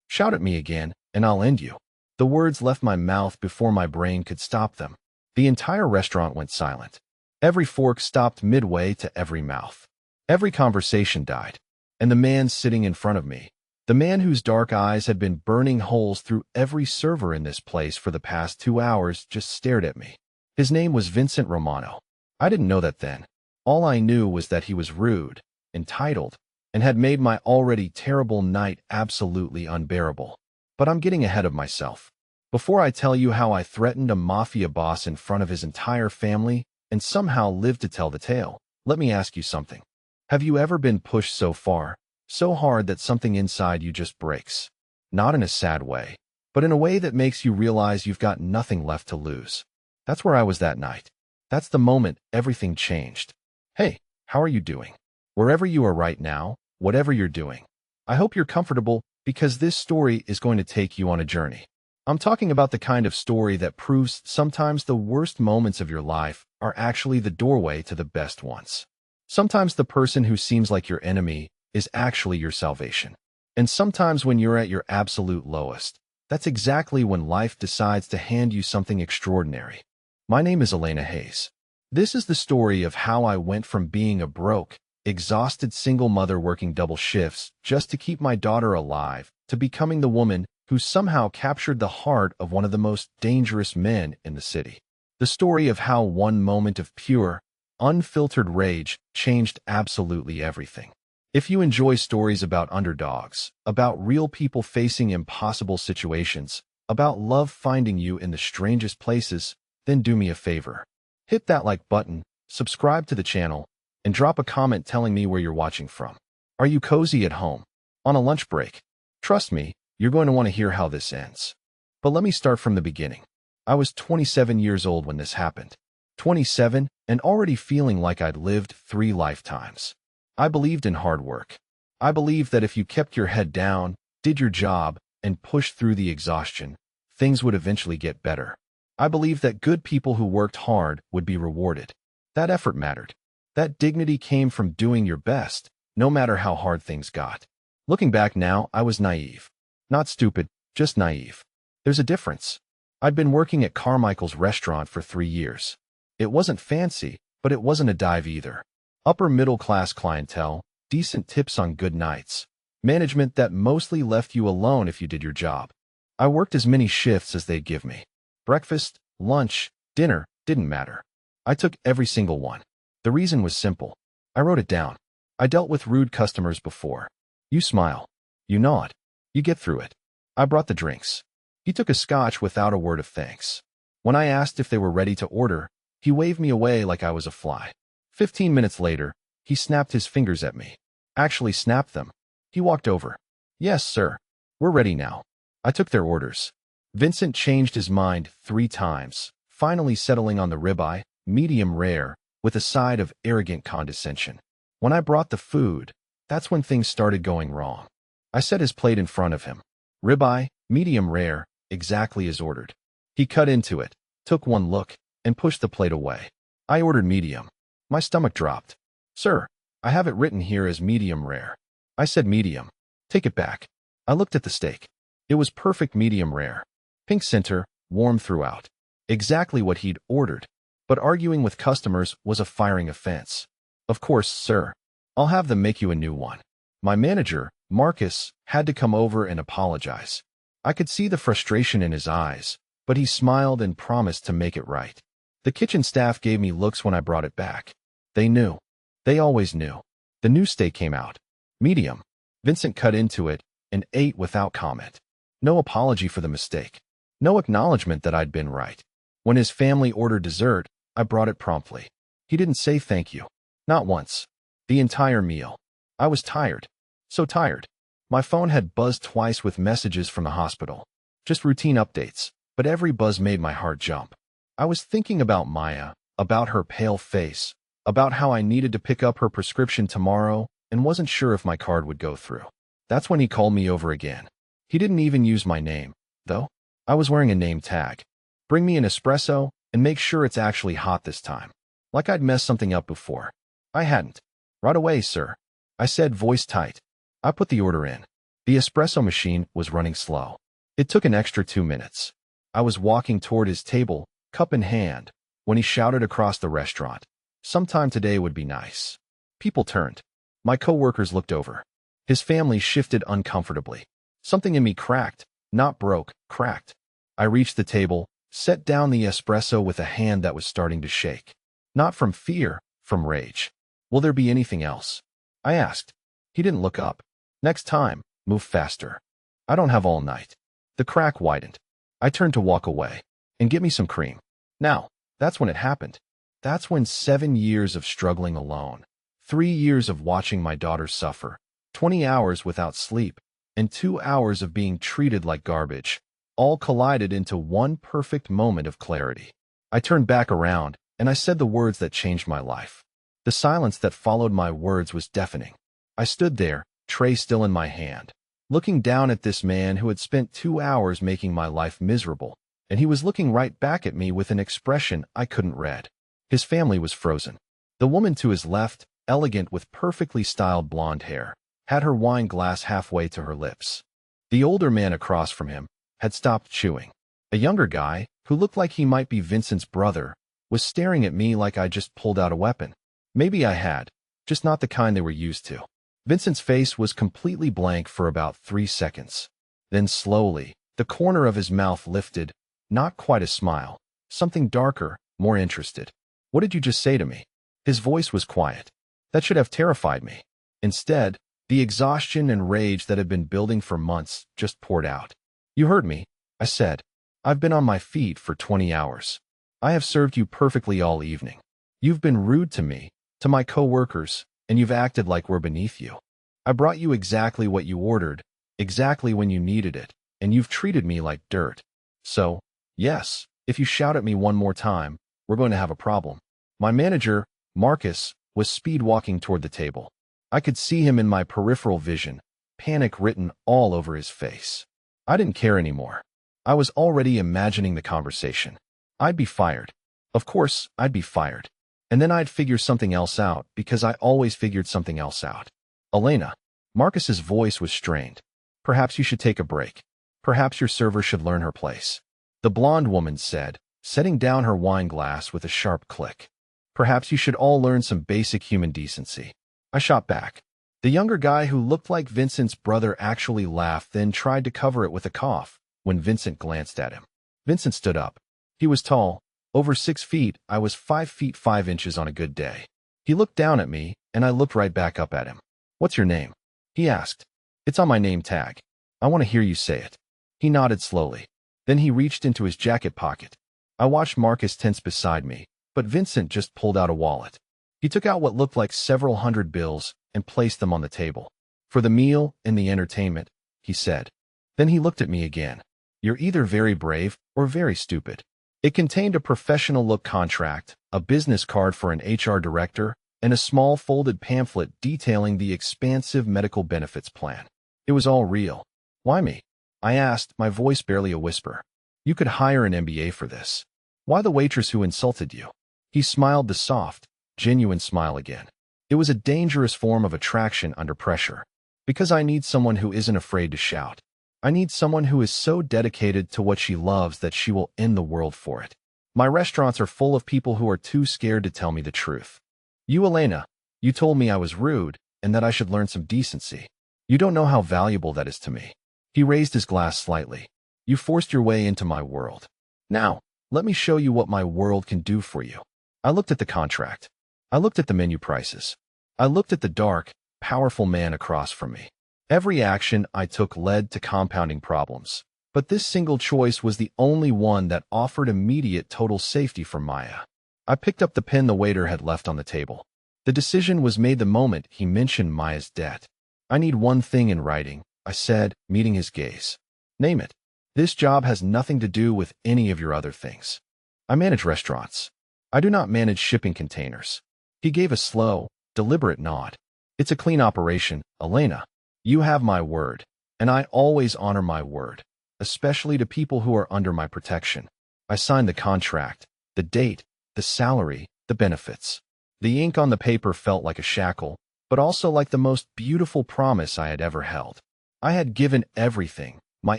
Shout at me again, and I'll end you." The words left my mouth before my brain could stop them. The entire restaurant went silent. Every fork stopped midway to every mouth. Every conversation died. And the man sitting in front of me, the man whose dark eyes had been burning holes through every server in this place for the past 2 hours, just stared at me. His name was Vincent Romano. I didn't know that then. All I knew was that he was rude, entitled, and had made my already terrible night absolutely unbearable. But I'm getting ahead of myself. Before I tell you how I threatened a mafia boss in front of his entire family and somehow lived to tell the tale, let me ask you something. Have you ever been pushed so far, so hard that something inside you just breaks? Not in a sad way, but in a way that makes you realize you've got nothing left to lose. That's where I was that night. That's the moment everything changed. Hey, how are you doing? Wherever you are right now, whatever you're doing, I hope you're comfortable because this story is going to take you on a journey. I'm talking about the kind of story that proves sometimes the worst moments of your life are actually the doorway to the best ones. Sometimes the person who seems like your enemy is actually your salvation. And sometimes when you're at your absolute lowest, that's exactly when life decides to hand you something extraordinary. My name is Elena Hayes. This is the story of how I went from being a broke, exhausted single mother working double shifts just to keep my daughter alive to becoming the woman who somehow captured the heart of one of the most dangerous men in the city. The story of how one moment of pure, unfiltered rage changed absolutely everything. If you enjoy stories about underdogs, about real people facing impossible situations, about love finding you in the strangest places, then do me a favor. Hit that like button, subscribe to the channel, and drop a comment telling me where you're watching from. Are you cozy at home? On a lunch break? Trust me, you're going to want to hear how this ends. But let me start from the beginning. I was 27 years old when this happened. 27, and already feeling like I'd lived 3 lifetimes. I believed in hard work. I believed that if you kept your head down, did your job, and pushed through the exhaustion, things would eventually get better. I believed that good people who worked hard would be rewarded. That effort mattered. That dignity came from doing your best, no matter how hard things got. Looking back now, I was naive. Not stupid, just naive. There's a difference. I'd been working at Carmichael's restaurant for 3 years. It wasn't fancy, but it wasn't a dive either. Upper middle-class clientele, decent tips on good nights, management that mostly left you alone if you did your job. I worked as many shifts as they'd give me. Breakfast, lunch, dinner, didn't matter. I took every single one. The reason was simple. I wrote it down. I dealt with rude customers before. You smile. You nod. You get through it. I brought the drinks. He took a scotch without a word of thanks. When I asked if they were ready to order, he waved me away like I was a fly. 15 minutes later, he snapped his fingers at me. Actually snapped them. He walked over. "Yes, sir. We're ready now." I took their orders. Vincent changed his mind 3 times, finally settling on the ribeye, medium rare, with a side of arrogant condescension. When I brought the food, that's when things started going wrong. I set his plate in front of him. Ribeye, medium rare, exactly as ordered. He cut into it, took one look, and pushed the plate away. I ordered medium. My stomach dropped. "Sir, I have it written here as medium rare." I said medium. "Take it back." I looked at the steak. It was perfect medium rare. Pink center, warm throughout. Exactly what he'd ordered. But arguing with customers was a firing offense. "Of course, sir. I'll have them make you a new one." My manager, Marcus, had to come over and apologize. I could see the frustration in his eyes, but he smiled and promised to make it right. The kitchen staff gave me looks when I brought it back. They knew. They always knew. The new steak came out. Medium. Vincent cut into it and ate without comment. No apology for the mistake. No acknowledgement that I'd been right. When his family ordered dessert, I brought it promptly. He didn't say thank you. Not once. The entire meal. I was tired. So tired. My phone had buzzed twice with messages from the hospital. Just routine updates, but every buzz made my heart jump. I was thinking about Maya, about her pale face, about how I needed to pick up her prescription tomorrow and wasn't sure if my card would go through. That's when he called me over again. He didn't even use my name, though. I was wearing a name tag. "Bring me an espresso and make sure it's actually hot this time." Like I'd messed something up before. I hadn't. "Right away, sir," I said, voice tight. I put the order in. The espresso machine was running slow. It took an extra 2 minutes. I was walking toward his table, cup in hand, when he shouted across the restaurant, "Sometime today would be nice." People turned. My coworkers looked over. His family shifted uncomfortably. Something in me cracked, not broke, cracked. I reached the table, set down the espresso with a hand that was starting to shake. Not from fear, from rage. "Will there be anything else?" I asked. He didn't look up. "Next time, move faster. I don't have all night." The crack widened. I turned to walk away. "And get me some cream." Now, that's when it happened. That's when 7 years of struggling alone, 3 years of watching my daughter suffer, 20 hours without sleep, and 2 hours of being treated like garbage, all collided into one perfect moment of clarity. I turned back around, and I said the words that changed my life. The silence that followed my words was deafening. I stood there, tray still in my hand, looking down at this man who had spent 2 hours making my life miserable, and he was looking right back at me with an expression I couldn't read. His family was frozen. The woman to his left, elegant with perfectly styled blonde hair, had her wine glass halfway to her lips. The older man across from him had stopped chewing. A younger guy, who looked like he might be Vincent's brother, was staring at me like I just pulled out a weapon. Maybe I had, just not the kind they were used to. Vincent's face was completely blank for about 3 seconds. Then slowly, the corner of his mouth lifted, not quite a smile, something darker, more interested. "What did you just say to me?" His voice was quiet. That should have terrified me. Instead, the exhaustion and rage that had been building for months just poured out. "You heard me," I said. "I've been on my feet for 20 hours. I have served you perfectly all evening. You've been rude to me, to my coworkers, and you've acted like we're beneath you. I brought you exactly what you ordered, exactly when you needed it, and you've treated me like dirt. So, yes, if you shout at me one more time, we're going to have a problem." My manager, Marcus, was speed walking toward the table. I could see him in my peripheral vision, panic written all over his face. I didn't care anymore. I was already imagining the conversation. I'd be fired. Of course, I'd be fired. And then I'd figure something else out, because I always figured something else out. "Elena." Marcus's voice was strained. "Perhaps you should take a break. Perhaps your server should learn her place." The blonde woman said, setting down her wine glass with a sharp click. "Perhaps you should all learn some basic human decency." I shot back. The younger guy who looked like Vincent's brother actually laughed, then tried to cover it with a cough when Vincent glanced at him. Vincent stood up. He was tall, over 6 feet. I was 5 feet 5 inches on a good day. He looked down at me, and I looked right back up at him. "What's your name?" he asked. "It's on my name tag. I want to hear you say it." He nodded slowly. Then he reached into his jacket pocket. I watched Marcus tense beside me, but Vincent just pulled out a wallet. He took out what looked like several hundred bills and placed them on the table. "For the meal and the entertainment," he said. Then he looked at me again. "You're either very brave or very stupid." It contained a professional-look contract, a business card for an HR director, and a small folded pamphlet detailing the expansive medical benefits plan. It was all real. "Why me?" I asked, my voice barely a whisper. "You could hire an MBA for this. Why the waitress who insulted you?" He smiled the soft, genuine smile again. It was a dangerous form of attraction under pressure. "Because I need someone who isn't afraid to shout. I need someone who is so dedicated to what she loves that she will end the world for it. My restaurants are full of people who are too scared to tell me the truth. You, Elena, you told me I was rude and that I should learn some decency. You don't know how valuable that is to me." He raised his glass slightly. "You forced your way into my world. Now, let me show you what my world can do for you." I looked at the contract. I looked at the menu prices. I looked at the dark, powerful man across from me. Every action I took led to compounding problems. But this single choice was the only one that offered immediate total safety for Maya. I picked up the pen the waiter had left on the table. The decision was made the moment he mentioned Maya's debt. "I need one thing in writing," I said, meeting his gaze. "Name it. This job has nothing to do with any of your other things. I manage restaurants. I do not manage shipping containers." He gave a slow, deliberate nod. "It's a clean operation, Elena. You have my word, and I always honor my word, especially to people who are under my protection." I signed the contract, the date, the salary, the benefits. The ink on the paper felt like a shackle, but also like the most beautiful promise I had ever held. I had given everything, my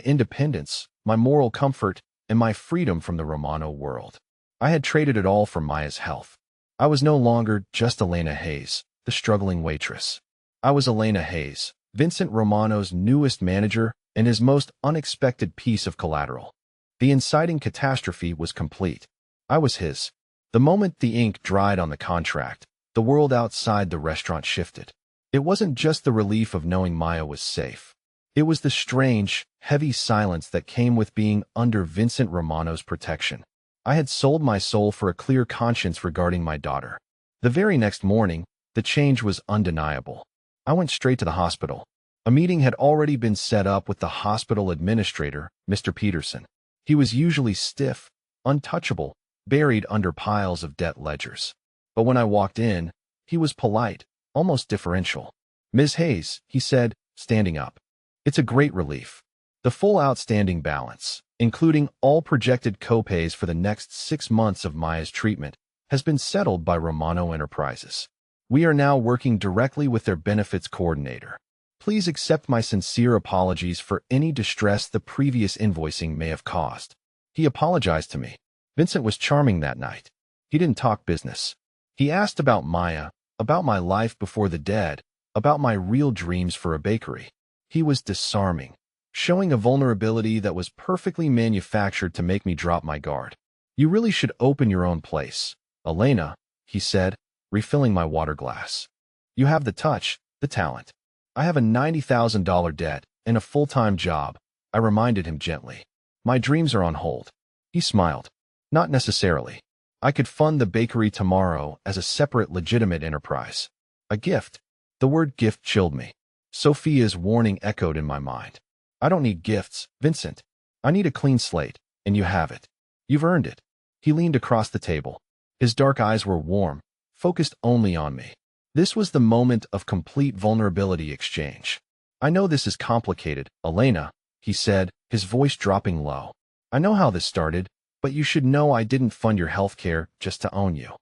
independence, my moral comfort, and my freedom from the Romano world. I had traded it all for Maya's health. I was no longer just Elena Hayes, the struggling waitress. I was Elena Hayes, Vincent Romano's newest manager and his most unexpected piece of collateral. The inciting catastrophe was complete. I was his. The moment the ink dried on the contract, the world outside the restaurant shifted. It wasn't just the relief of knowing Maya was safe. It was the strange, heavy silence that came with being under Vincent Romano's protection. I had sold my soul for a clear conscience regarding my daughter. The very next morning, the change was undeniable. I went straight to the hospital. A meeting had already been set up with the hospital administrator, Mr. Peterson. He was usually stiff, untouchable, buried under piles of debt ledgers. But when I walked in, he was polite, almost deferential. "Ms. Hayes," he said, standing up. "It's a great relief. The full outstanding balance, including all projected copays for the next 6 months of Maya's treatment, has been settled by Romano Enterprises. We are now working directly with their benefits coordinator. Please accept my sincere apologies for any distress the previous invoicing may have caused." He apologized to me. Vincent was charming that night. He didn't talk business. He asked about Maya, about my life before the dead, about my real dreams for a bakery. He was disarming, showing a vulnerability that was perfectly manufactured to make me drop my guard. "You really should open your own place, Elena," he said, refilling my water glass. "You have the touch, the talent." "I have a $90,000 debt and a full-time job," I reminded him gently. "My dreams are on hold." He smiled. "Not necessarily. I could fund the bakery tomorrow as a separate legitimate enterprise." A gift. The word gift chilled me. Sophia's warning echoed in my mind. "I don't need gifts, Vincent. I need a clean slate, and you have it. You've earned it." He leaned across the table. His dark eyes were warm, focused only on me. This was the moment of complete vulnerability exchange. "I know this is complicated, Elena," he said, his voice dropping low. "I know how this started, but you should know I didn't fund your healthcare just to own you.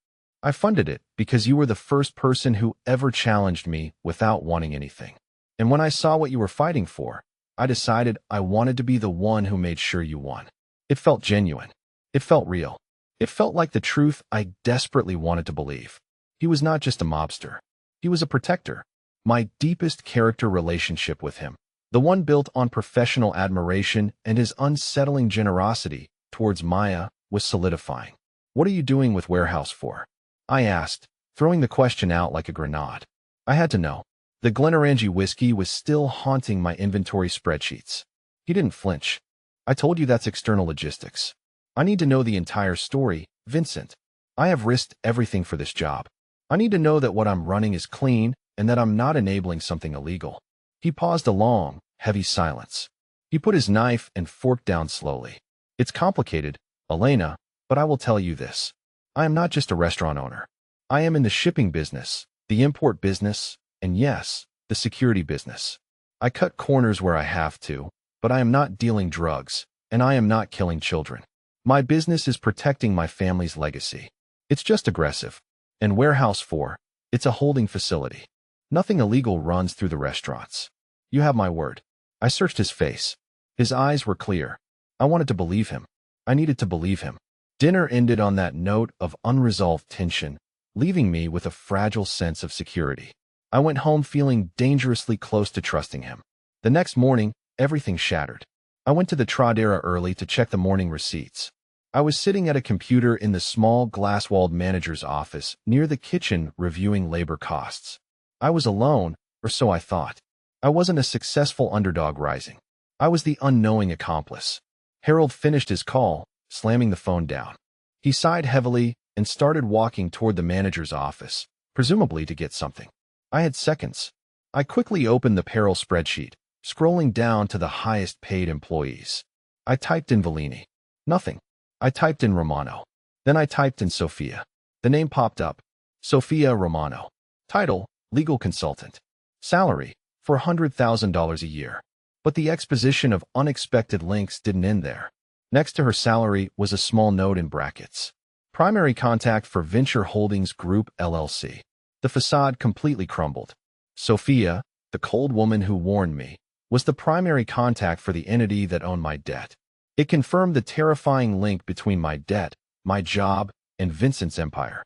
I funded it because you were the first person who ever challenged me without wanting anything. And when I saw what you were fighting for, I decided I wanted to be the one who made sure you won." It felt genuine. It felt real. It felt like the truth I desperately wanted to believe. He was not just a mobster. He was a protector. My deepest character relationship with him, the one built on professional admiration and his unsettling generosity towards Maya, was solidifying. "What are you doing with Warehouse 4? I asked, throwing the question out like a grenade. I had to know. The Glenarangie whiskey was still haunting my inventory spreadsheets. He didn't flinch. "I told you that's external logistics. I need to know the entire story, Vincent. I have risked everything for this job. I need to know that what I'm running is clean and that I'm not enabling something illegal." He paused a long, heavy silence. He put his knife and fork down slowly. "It's complicated, Elena, but I will tell you this. I am not just a restaurant owner. I am in the shipping business, the import business, and yes, the security business. I cut corners where I have to, but I am not dealing drugs, and I am not killing children. My business is protecting my family's legacy. It's just aggressive. And Warehouse 4, it's a holding facility. Nothing illegal runs through the restaurants. You have my word." I searched his face. His eyes were clear. I wanted to believe him. I needed to believe him. Dinner ended on that note of unresolved tension, leaving me with a fragile sense of security. I went home feeling dangerously close to trusting him. The next morning, everything shattered. I went to the Tradera early to check the morning receipts. I was sitting at a computer in the small glass-walled manager's office near the kitchen reviewing labor costs. I was alone, or so I thought. I wasn't a successful underdog rising. I was the unknowing accomplice. Harold finished his call, slamming the phone down. He sighed heavily and started walking toward the manager's office, presumably to get something. I had seconds. I quickly opened the payroll spreadsheet, scrolling down to the highest paid employees. I typed in Vellini. Nothing. I typed in Romano. Then I typed in Sophia. The name popped up. Sophia Romano. Title, legal consultant. Salary, $400,000 a year. But the exposition of unexpected links didn't end there. Next to her salary was a small note in brackets. Primary contact for Venture Holdings Group, LLC. The facade completely crumbled. Sophia, the cold woman who warned me, was the primary contact for the entity that owned my debt. It confirmed the terrifying link between my debt, my job, and Vincent's empire.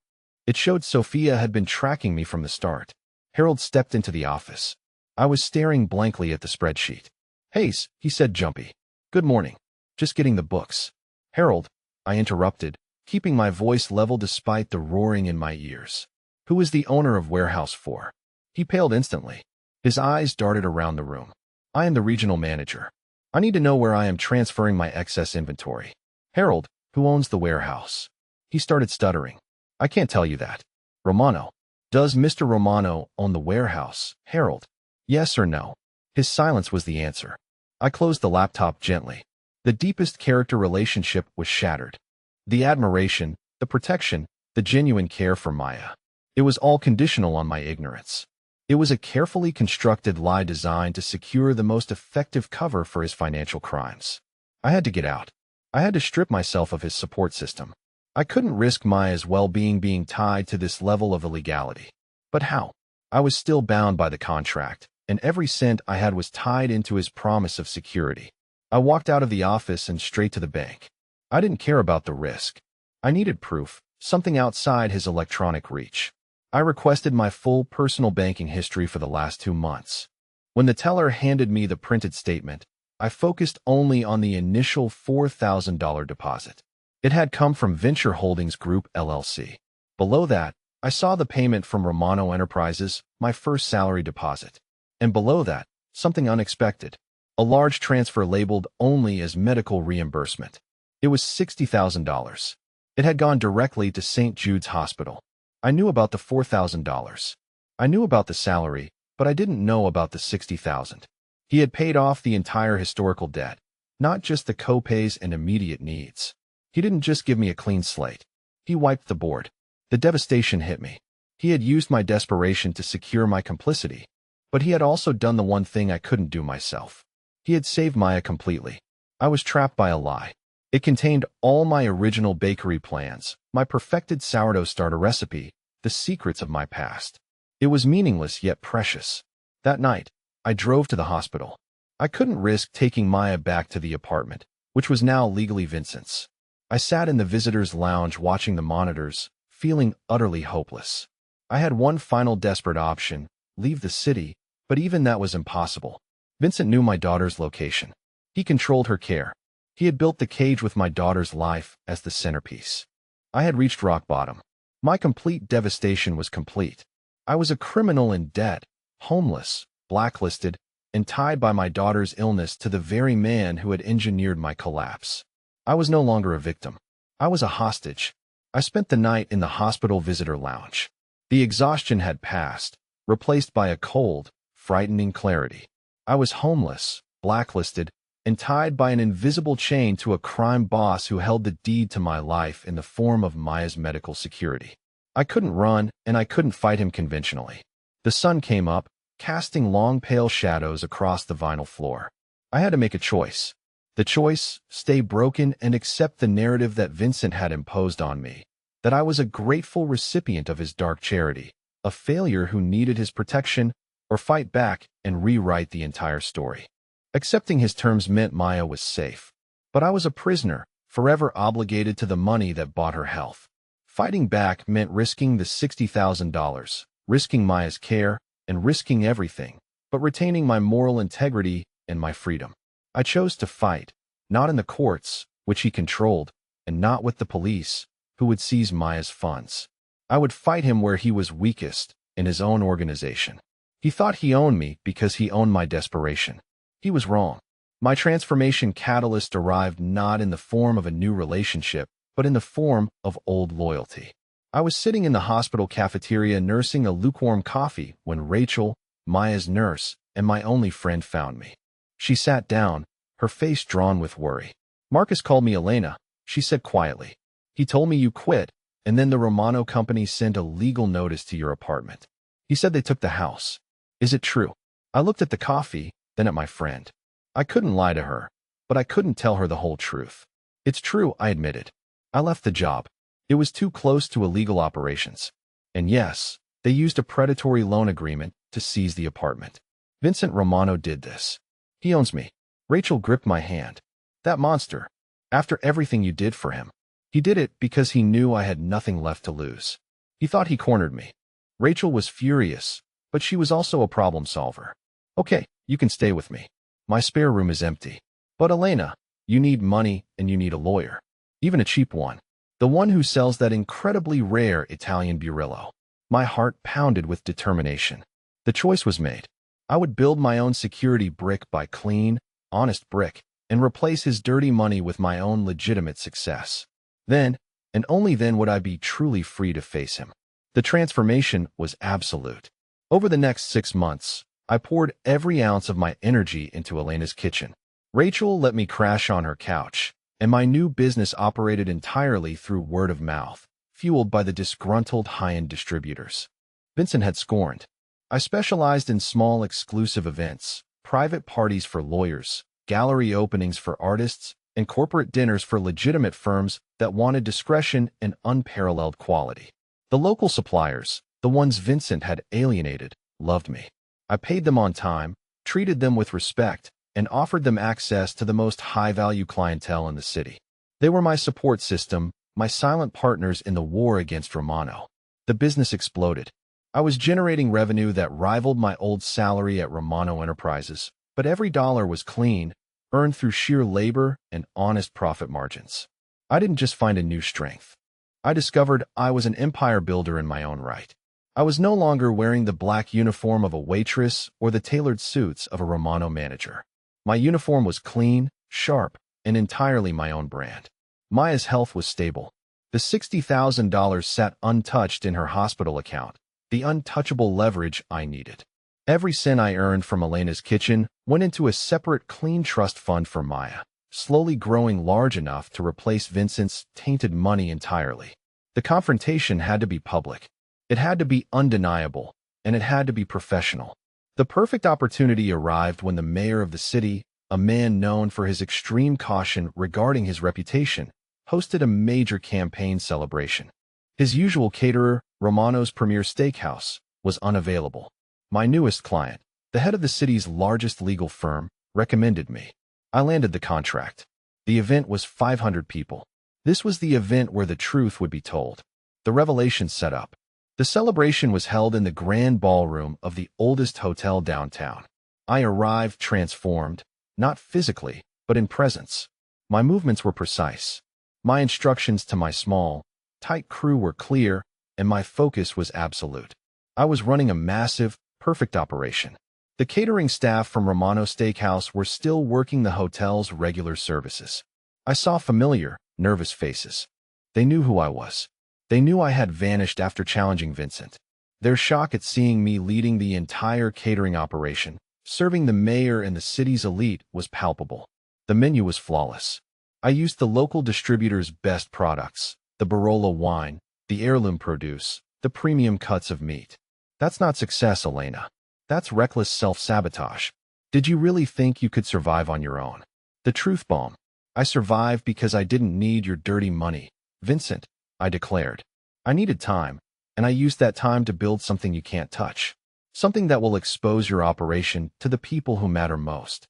It showed Sophia had been tracking me from the start. Harold stepped into the office. I was staring blankly at the spreadsheet. "Hayes," he said, jumpy. "Good morning. Just getting the books." "Harold," I interrupted, keeping my voice level despite the roaring in my ears. "Who is the owner of Warehouse 4? He paled instantly. His eyes darted around the room. "I am the regional manager. I need to know where I am transferring my excess inventory." "Harold, who owns the warehouse?" He started stuttering. "I can't tell you that." "Romano." "Does Mr. Romano own the warehouse, Harold? Yes or no?" His silence was the answer. I closed the laptop gently. The deepest character relationship was shattered. The admiration, the protection, the genuine care for Maya. It was all conditional on my ignorance. It was a carefully constructed lie designed to secure the most effective cover for his financial crimes. I had to get out. I had to strip myself of his support system. I couldn't risk Maya's well-being being tied to this level of illegality. But how? I was still bound by the contract, and every cent I had was tied into his promise of security. I walked out of the office and straight to the bank. I didn't care about the risk. I needed proof, something outside his electronic reach. I requested my full personal banking history for the last 2 months. When the teller handed me the printed statement, I focused only on the initial $4,000 deposit. It had come from Venture Holdings Group, LLC. Below that, I saw the payment from Romano Enterprises, my first salary deposit. And below that, something unexpected. A large transfer labeled only as medical reimbursement. It was $60,000. It had gone directly to St. Jude's Hospital. I knew about the $4,000. I knew about the salary, but I didn't know about the $60,000. He had paid off the entire historical debt, not just the co-pays and immediate needs. He didn't just give me a clean slate. He wiped the board. The devastation hit me. He had used my desperation to secure my complicity, but he had also done the one thing I couldn't do myself. He had saved Maya completely. I was trapped by a lie. It contained all my original bakery plans, my perfected sourdough starter recipe, the secrets of my past. It was meaningless yet precious. That night, I drove to the hospital. I couldn't risk taking Maya back to the apartment, which was now legally Vincent's. I sat in the visitor's lounge watching the monitors, feeling utterly hopeless. I had one final desperate option, leave the city, but even that was impossible. Vincent knew my daughter's location. He controlled her care. He had built the cage with my daughter's life as the centerpiece. I had reached rock bottom. My complete devastation was complete. I was a criminal in debt, homeless, blacklisted, and tied by my daughter's illness to the very man who had engineered my collapse. I was no longer a victim. I was a hostage. I spent the night in the hospital visitor lounge. The exhaustion had passed, replaced by a cold, frightening clarity. I was homeless, blacklisted, and tied by an invisible chain to a crime boss who held the deed to my life in the form of Maya's medical security. I couldn't run, and I couldn't fight him conventionally. The sun came up, casting long pale shadows across the vinyl floor. I had to make a choice. The choice, stay broken and accept the narrative that Vincent had imposed on me, that I was a grateful recipient of his dark charity, a failure who needed his protection, or fight back and rewrite the entire story. Accepting his terms meant Maya was safe, but I was a prisoner, forever obligated to the money that bought her health. Fighting back meant risking the $60,000, risking Maya's care, and risking everything, but retaining my moral integrity and my freedom. I chose to fight, not in the courts, which he controlled, and not with the police, who would seize Maya's funds. I would fight him where he was weakest, in his own organization. He thought he owned me because he owned my desperation. He was wrong. My transformation catalyst arrived not in the form of a new relationship, but in the form of old loyalty. I was sitting in the hospital cafeteria nursing a lukewarm coffee when Rachel, Maya's nurse, and my only friend found me. She sat down, her face drawn with worry. "Marcus called me Elena," she said quietly. "He told me you quit, and then the Romano company sent a legal notice to your apartment. He said they took the house. Is it true?" I looked at the coffee, then at my friend. I couldn't lie to her, but I couldn't tell her the whole truth. "It's true," I admitted. "I left the job. It was too close to illegal operations. And yes, they used a predatory loan agreement to seize the apartment. Vincent Romano did this. He owns me. Rachel gripped my hand. That monster. After everything you did for him. He did it because he knew I had nothing left to lose. He thought he cornered me. Rachel was furious, but she was also a problem solver. Okay, you can stay with me. My spare room is empty. But Elena, you need money and you need a lawyer. Even a cheap one. The one who sells that incredibly rare Italian Burillo. My heart pounded with determination. The choice was made. I would build my own security brick by clean, honest brick, and replace his dirty money with my own legitimate success. Then, and only then would I be truly free to face him. The transformation was absolute. Over the next 6 months, I poured every ounce of my energy into Elena's kitchen. Rachel let me crash on her couch, and my new business operated entirely through word of mouth, fueled by the disgruntled high-end distributors. Vincent had scorned. I specialized in small exclusive events, private parties for lawyers, gallery openings for artists, and corporate dinners for legitimate firms that wanted discretion and unparalleled quality. The local suppliers, the ones Vincent had alienated, loved me. I paid them on time, treated them with respect, and offered them access to the most high-value clientele in the city. They were my support system, my silent partners in the war against Romano. The business exploded. I was generating revenue that rivaled my old salary at Romano Enterprises, but every dollar was clean, earned through sheer labor and honest profit margins. I didn't just find a new strength. I discovered I was an empire builder in my own right. I was no longer wearing the black uniform of a waitress or the tailored suits of a Romano manager. My uniform was clean, sharp, and entirely my own brand. Maya's health was stable. The $60,000 sat untouched in her hospital account, the untouchable leverage I needed. Every cent I earned from Elena's kitchen went into a separate clean trust fund for Maya, slowly growing large enough to replace Vincent's tainted money entirely. The confrontation had to be public. It had to be undeniable, and it had to be professional. The perfect opportunity arrived when the mayor of the city, a man known for his extreme caution regarding his reputation, hosted a major campaign celebration. His usual caterer, Romano's Premier Steakhouse, was unavailable. My newest client, the head of the city's largest legal firm, recommended me. I landed the contract. The event was 500 people. This was the event where the truth would be told. The revelation set up. The celebration was held in the grand ballroom of the oldest hotel downtown. I arrived transformed, not physically, but in presence. My movements were precise. My instructions to my small, tight crew were clear, and my focus was absolute. I was running a massive, perfect operation. The catering staff from Romano Steakhouse were still working the hotel's regular services. I saw familiar, nervous faces. They knew who I was. They knew I had vanished after challenging Vincent. Their shock at seeing me leading the entire catering operation, serving the mayor and the city's elite, was palpable. The menu was flawless. I used the local distributor's best products, the Barolo wine, the heirloom produce, the premium cuts of meat. That's not success, Elena. That's reckless self-sabotage. Did you really think you could survive on your own? The truth bomb. I survived because I didn't need your dirty money, Vincent, I declared. I needed time, and I used that time to build something you can't touch. Something that will expose your operation to the people who matter most.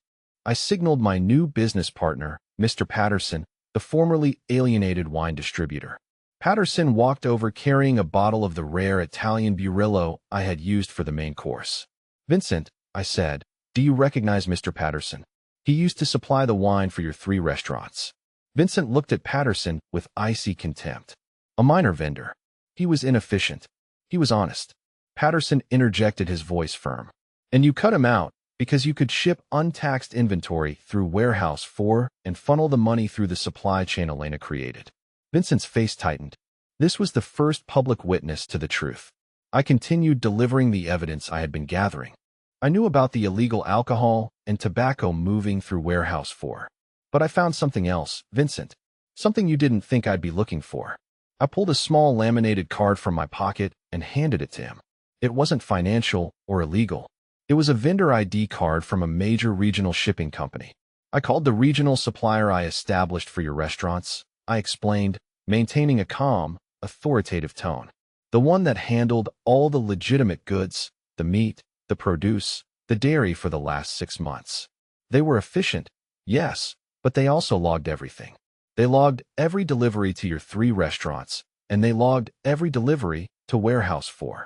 I signaled my new business partner, Mr. Patterson, the formerly alienated wine distributor. Patterson walked over carrying a bottle of the rare Italian Burillo I had used for the main course. Vincent, I said, do you recognize Mr. Patterson? He used to supply the wine for your 3 restaurants. Vincent looked at Patterson with icy contempt. A minor vendor. He was inefficient. He was honest. Patterson interjected, his voice firm. And you cut him out because you could ship untaxed inventory through Warehouse 4 and funnel the money through the supply chain Elena created. Vincent's face tightened. This was the first public witness to the truth. I continued delivering the evidence I had been gathering. I knew about the illegal alcohol and tobacco moving through Warehouse 4. But I found something else, Vincent. Something you didn't think I'd be looking for. I pulled a small laminated card from my pocket and handed it to him. It wasn't financial or illegal. It was a vendor ID card from a major regional shipping company. I called the regional supplier I established for your restaurants, I explained, maintaining a calm, authoritative tone. The one that handled all the legitimate goods, the meat, the produce, the dairy for the last 6 months. They were efficient, yes, but they also logged everything. They logged every delivery to your 3 restaurants, and they logged every delivery to Warehouse 4.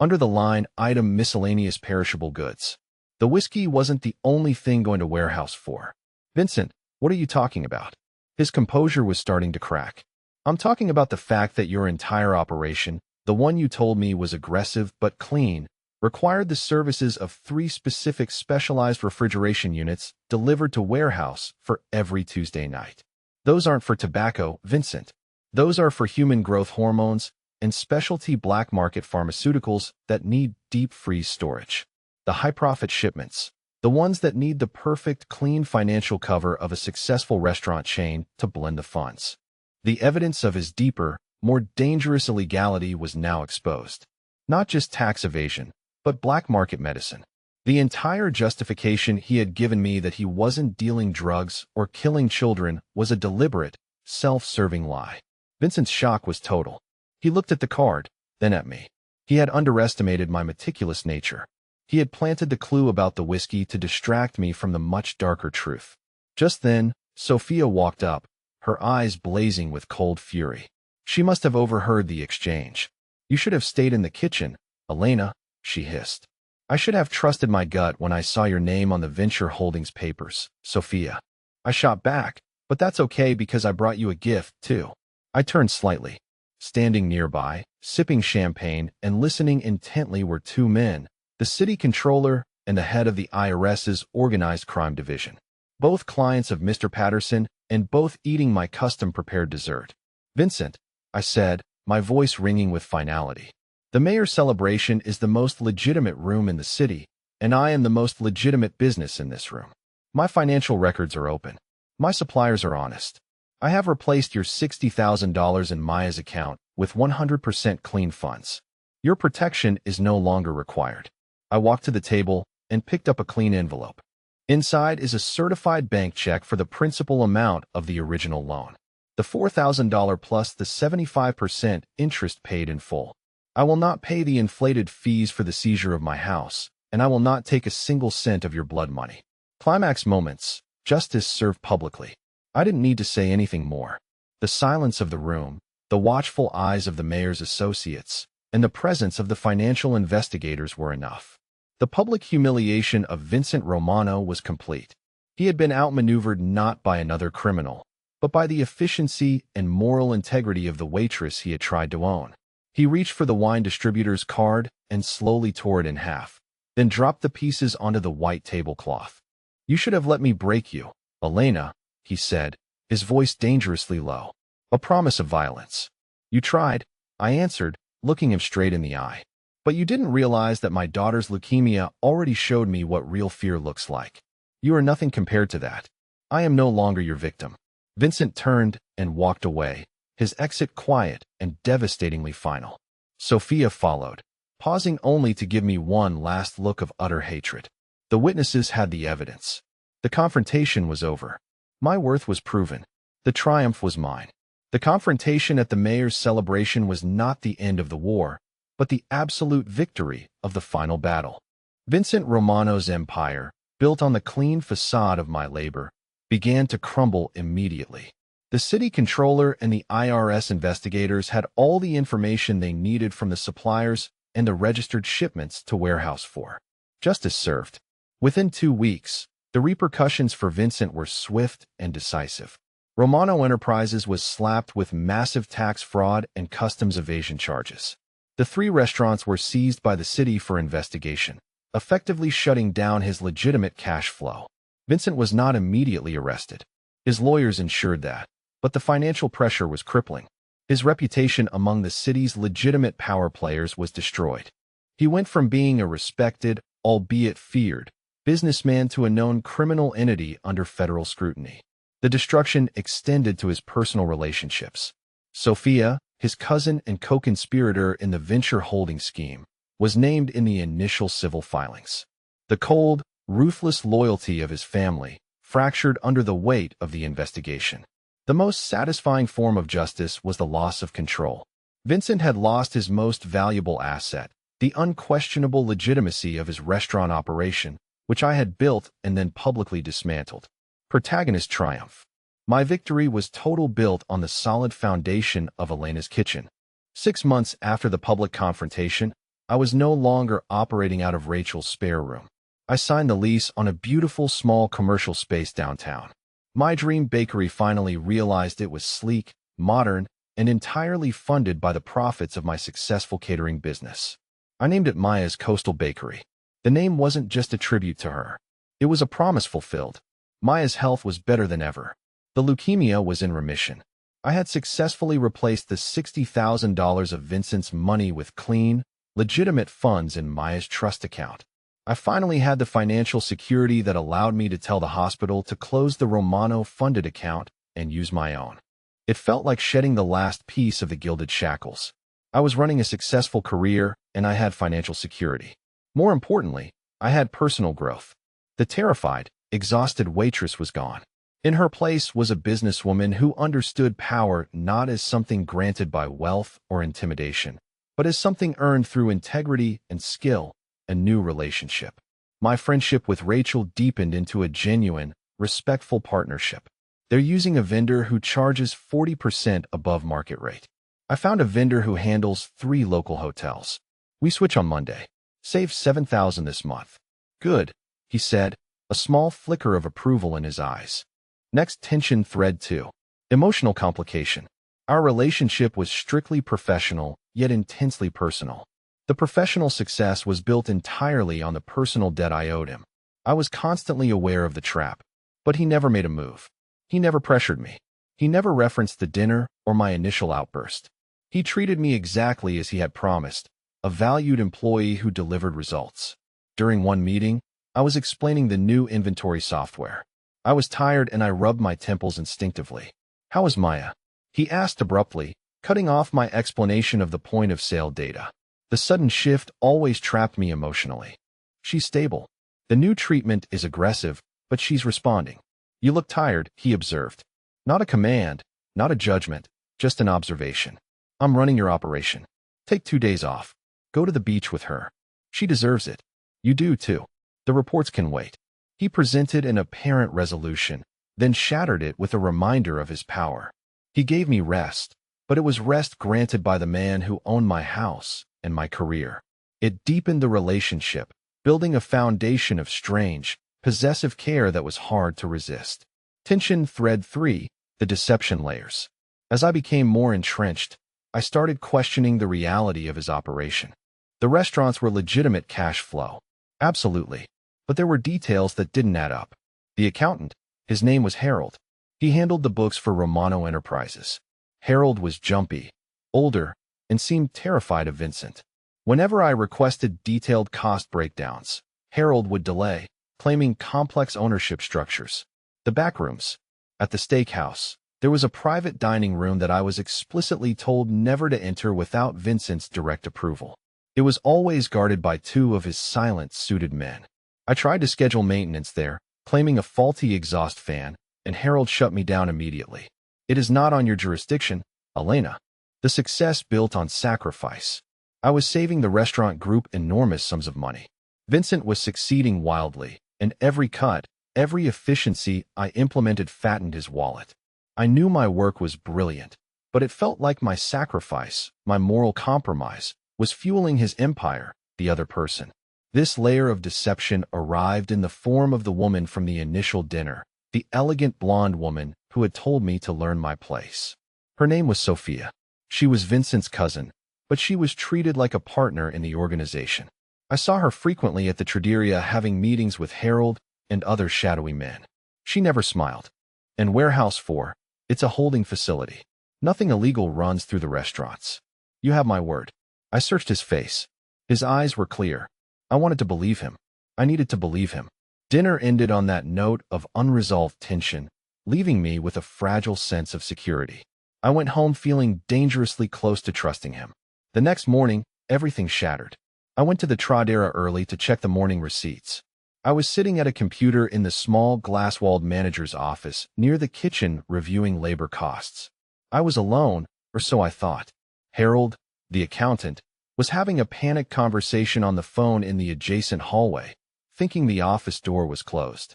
Under the line item miscellaneous perishable goods. The whiskey wasn't the only thing going to Warehouse 4. Vincent, what are you talking about? His composure was starting to crack. I'm talking about the fact that your entire operation, the one you told me was aggressive but clean, required the services of 3 specific specialized refrigeration units delivered to Warehouse for every Tuesday night. Those aren't for tobacco, Vincent. Those are for human growth hormones and specialty black market pharmaceuticals that need deep freeze storage. The high-profit shipments, the ones that need the perfect, clean financial cover of a successful restaurant chain to blend the funds. The evidence of his deeper, more dangerous illegality was now exposed. Not just tax evasion, but black market medicine. The entire justification he had given me that he wasn't dealing drugs or killing children was a deliberate, self-serving lie. Vincent's shock was total. He looked at the card, then at me. He had underestimated my meticulous nature. He had planted the clue about the whiskey to distract me from the much darker truth. Just then, Sophia walked up, her eyes blazing with cold fury. She must have overheard the exchange. You should have stayed in the kitchen, Elena, she hissed. I should have trusted my gut when I saw your name on the Venture Holdings papers, Sophia. I shot back, but that's okay because I brought you a gift, too. I turned slightly. Standing nearby, sipping champagne and listening intently were 2 men, the city controller and the head of the IRS's organized crime division. Both clients of Mr. Patterson and both eating my custom-prepared dessert. Vincent, I said, my voice ringing with finality. The mayor's celebration is the most legitimate room in the city, and I am the most legitimate business in this room. My financial records are open. My suppliers are honest. I have replaced your $60,000 in Maya's account with 100% clean funds. Your protection is no longer required. I walked to the table and picked up a clean envelope. Inside is a certified bank check for the principal amount of the original loan. The $4,000 plus the 75% interest paid in full. I will not pay the inflated fees for the seizure of my house, and I will not take a single cent of your blood money. Climax moments. Justice served publicly. I didn't need to say anything more. The silence of the room, the watchful eyes of the mayor's associates, and the presence of the financial investigators were enough. The public humiliation of Vincent Romano was complete. He had been outmaneuvered not by another criminal, but by the efficiency and moral integrity of the waitress he had tried to own. He reached for the wine distributor's card and slowly tore it in half, then dropped the pieces onto the white tablecloth. You should have let me break you, Elena, he said, his voice dangerously low. A promise of violence. You tried, I answered, looking him straight in the eye. But you didn't realize that my daughter's leukemia already showed me what real fear looks like. You are nothing compared to that. I am no longer your victim. Vincent turned and walked away, his exit quiet and devastatingly final. Sophia followed, pausing only to give me one last look of utter hatred. The witnesses had the evidence. The confrontation was over. My worth was proven. The triumph was mine. The confrontation at the mayor's celebration was not the end of the war, but the absolute victory of the final battle. Vincent Romano's empire, built on the clean facade of my labor, began to crumble immediately. The city controller and the IRS investigators had all the information they needed from the suppliers and the registered shipments to Warehouse 4. Justice served. Within 2 weeks, the repercussions for Vincent were swift and decisive. Romano Enterprises was slapped with massive tax fraud and customs evasion charges. The 3 restaurants were seized by the city for investigation, effectively shutting down his legitimate cash flow. Vincent was not immediately arrested. His lawyers ensured that, but the financial pressure was crippling. His reputation among the city's legitimate power players was destroyed. He went from being a respected, albeit feared, businessman to a known criminal entity under federal scrutiny. The destruction extended to his personal relationships. Sophia, his cousin and co-conspirator in the Venture Holdings scheme, was named in the initial civil filings. The cold, ruthless loyalty of his family fractured under the weight of the investigation. The most satisfying form of justice was the loss of control. Vincent had lost his most valuable asset, the unquestionable legitimacy of his restaurant operation, which I had built and then publicly dismantled. Protagonist triumph. My victory was total, built on the solid foundation of Elena's kitchen. 6 months after the public confrontation, I was no longer operating out of Rachel's spare room. I signed the lease on a beautiful small commercial space downtown. My dream bakery finally realized it was sleek, modern, and entirely funded by the profits of my successful catering business. I named it Maya's Coastal Bakery. The name wasn't just a tribute to her. It was a promise fulfilled. Maya's health was better than ever. The leukemia was in remission. I had successfully replaced the $60,000 of Vincent's money with clean, legitimate funds in Maya's trust account. I finally had the financial security that allowed me to tell the hospital to close the Romano-funded account and use my own. It felt like shedding the last piece of the gilded shackles. I was running a successful career, and I had financial security. More importantly, I had personal growth. The terrified, exhausted waitress was gone. In her place was a businesswoman who understood power not as something granted by wealth or intimidation, but as something earned through integrity and skill. A new relationship. My friendship with Rachel deepened into a genuine, respectful partnership. They're using a vendor who charges 40% above market rate. I found a vendor who handles 3 local hotels. We switch on Monday. Save $7,000 this month. Good, he said, a small flicker of approval in his eyes. Next, tension thread 2. Emotional complication. Our relationship was strictly professional, yet intensely personal. The professional success was built entirely on the personal debt I owed him. I was constantly aware of the trap, but he never made a move. He never pressured me. He never referenced the dinner or my initial outburst. He treated me exactly as he had promised, a valued employee who delivered results. During one meeting, I was explaining the new inventory software. I was tired and I rubbed my temples instinctively. "How is Maya?" he asked abruptly, cutting off my explanation of the point-of-sale data. The sudden shift always trapped me emotionally. "She's stable. The new treatment is aggressive, but she's responding." "You look tired," he observed. Not a command, not a judgment, just an observation. "I'm running your operation. Take 2 days off. Go to the beach with her. She deserves it. You do too. The reports can wait." He presented an apparent resolution, then shattered it with a reminder of his power. He gave me rest, but it was rest granted by the man who owned my house and my career. It deepened the relationship, building a foundation of strange, possessive care that was hard to resist. Tension thread 3, the deception layers. As I became more entrenched, I started questioning the reality of his operation. The restaurants were legitimate cash flow. Absolutely. But there were details that didn't add up. The accountant, his name was Harold. He handled the books for Romano Enterprises. Harold was jumpy, older, and seemed terrified of Vincent. Whenever I requested detailed cost breakdowns, Harold would delay, claiming complex ownership structures. The backrooms. At the steakhouse, there was a private dining room that I was explicitly told never to enter without Vincent's direct approval. It was always guarded by 2 of his silent, suited men. I tried to schedule maintenance there, claiming a faulty exhaust fan, and Harold shut me down immediately. "It is not on your jurisdiction, Elena." The success built on sacrifice. I was saving the restaurant group enormous sums of money. Vincent was succeeding wildly, and every cut, every efficiency I implemented fattened his wallet. I knew my work was brilliant, but it felt like my sacrifice, my moral compromise, was fueling his empire, the other person. This layer of deception arrived in the form of the woman from the initial dinner, the elegant blonde woman who had told me to learn my place. Her name was Sophia. She was Vincent's cousin, but she was treated like a partner in the organization. I saw her frequently at the Traderia having meetings with Harold and other shadowy men. She never smiled. "And Warehouse 4, it's a holding facility. Nothing illegal runs through the restaurants. You have my word." I searched his face. His eyes were clear. I wanted to believe him. I needed to believe him. Dinner ended on that note of unresolved tension, leaving me with a fragile sense of security. I went home feeling dangerously close to trusting him. The next morning, everything shattered. I went to the Tradera early to check the morning receipts. I was sitting at a computer in the small glass-walled manager's office near the kitchen reviewing labor costs. I was alone, or so I thought. Harold, the accountant, was having a panicked conversation on the phone in the adjacent hallway, thinking the office door was closed.